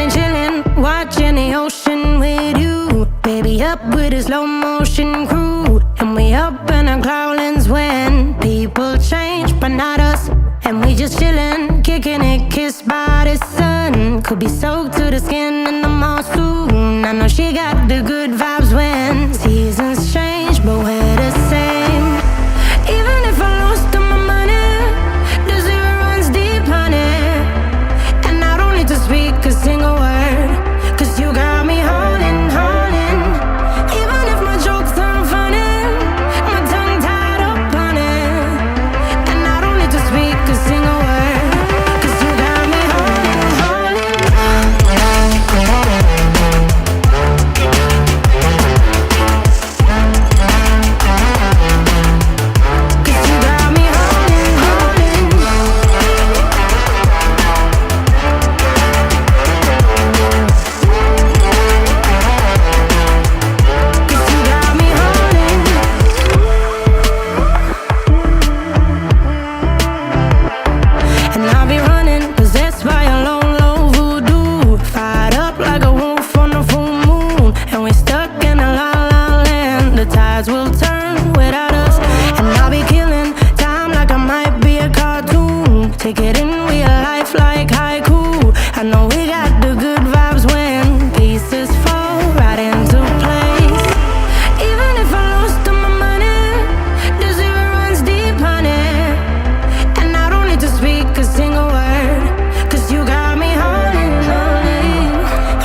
been chillin', watching the ocean with you. Baby, up with a slow motion crew. And we up in our cloudlands when people change, but not us. And we just chillin', kicking it, kissed by the sun. Could be soaked to the skin in the mall soon. I know she got the good vibes when seasons change, but we're the same. Even if I lost all my money, the zero runs deep, honey. And I don't need to speak a single word, 'cause you got me holding, holding. Even if my jokes aren't funny, my tongue tied up on it. And I don't need to speak a single word, 'cause you got me holding, holding. 'Cause you got me holding, holding. And I'll be running, possessed by a low, low voodoo. Fired up like a wolf on a full moon. And we're stuck in a la la land. The tides will turn without us. And I'll be killing time like I might be a cartoon. Take it in real life like haiku. I know we got the good vibes when pieces fall right into place. Even if I lost all my money, the zero runs deep, honey. And I don't need to speak a single word, 'cause you got me holding, holding.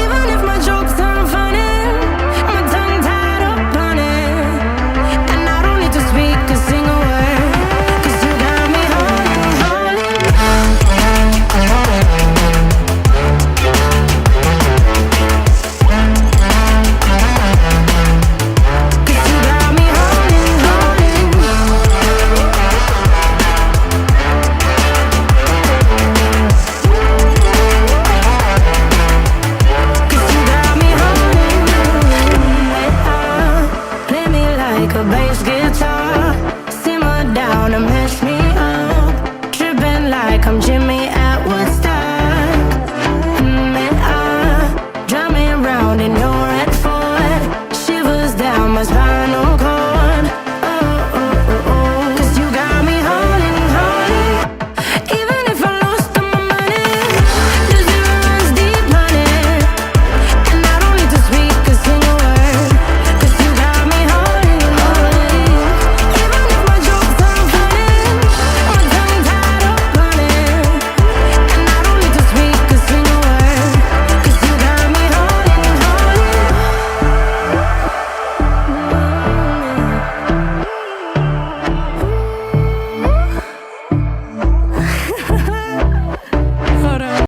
Even if my jokes aren't funny, my tongue tied up on it. And I don't need to speak a single word, 'cause you got me holding, holding. 'Cause you got me holding, holding. Cause you got me holding. Play me like a bass guitar, simmer down and mash me up. Tripping like I'm Jimmy at Woodstock. Drive me around in your red Ford, shivers down my spinal cord. Oh, oh, oh, oh. 'Cause you got me holding, holding. Even if I lost all my money, the zero runs deep, honey. And I don't need to speak a single word, 'cause you got me holding, holding. Even if my jokes aren't funny, my tongue tied up on it. And I don't need to speak a single word, 'cause you got me holding, holding. Hold on.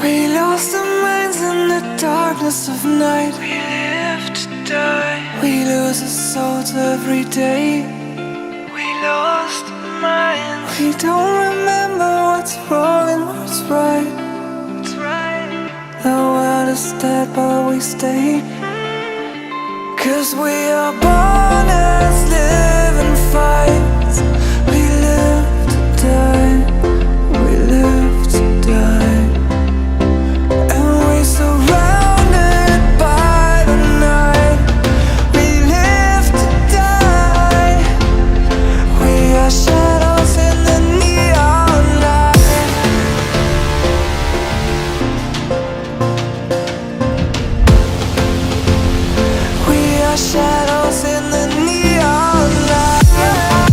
We lost our minds in the darkness of night. We live to die. We lose our souls every day. We lost our minds. We don't remember what's wrong and what's right. What's right? The world is dead, but we stay. 'Cause we are born as living fights. We live to die. We live to die. And we're surrounded by the night. We live to die. We are shadows in the neon light. We are shadows in the neon light.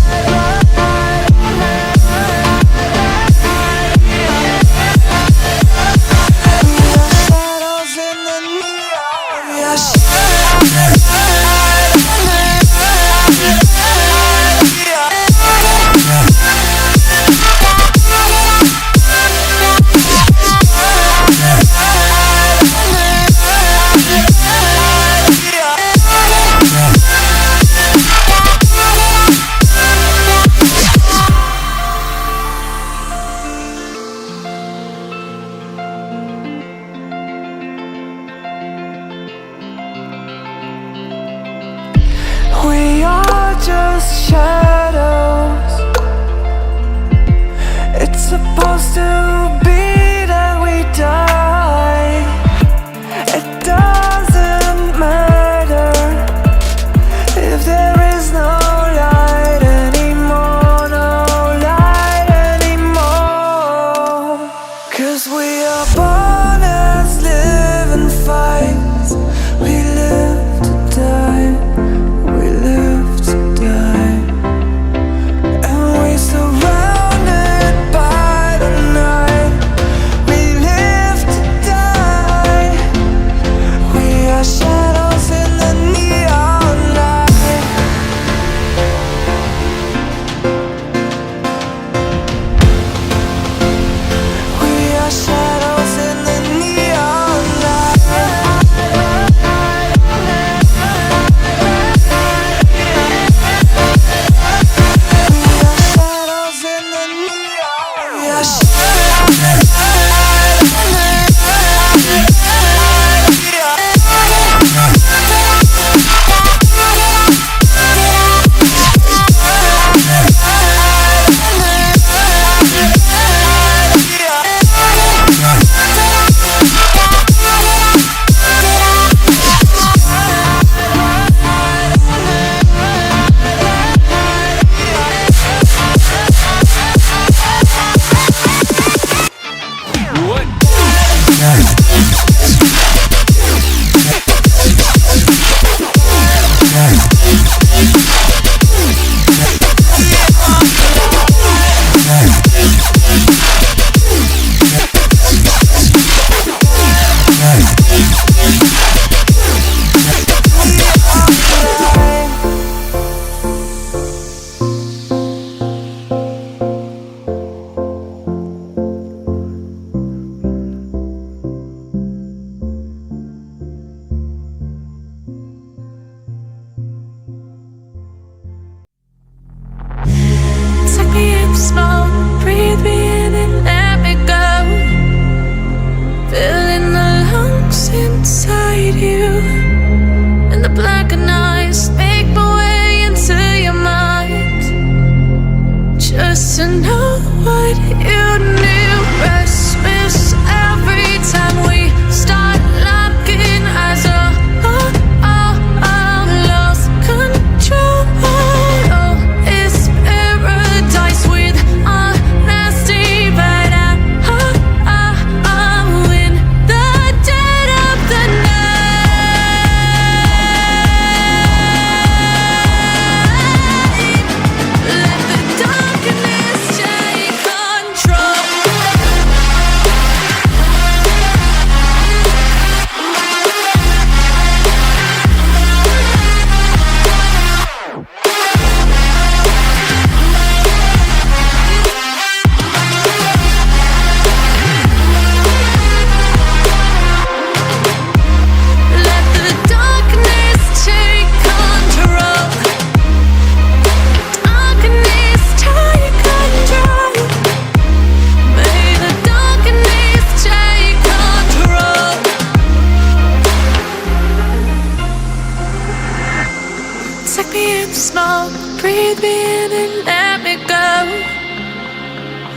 Take me in the smoke, breathe me in and let me go.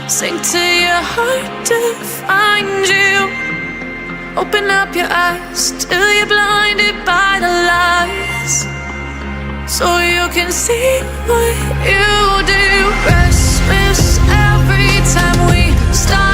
Sink to your heart to find you. Open up your eyes till you're blinded by the lies, so you can see what you do. Restless every time we start.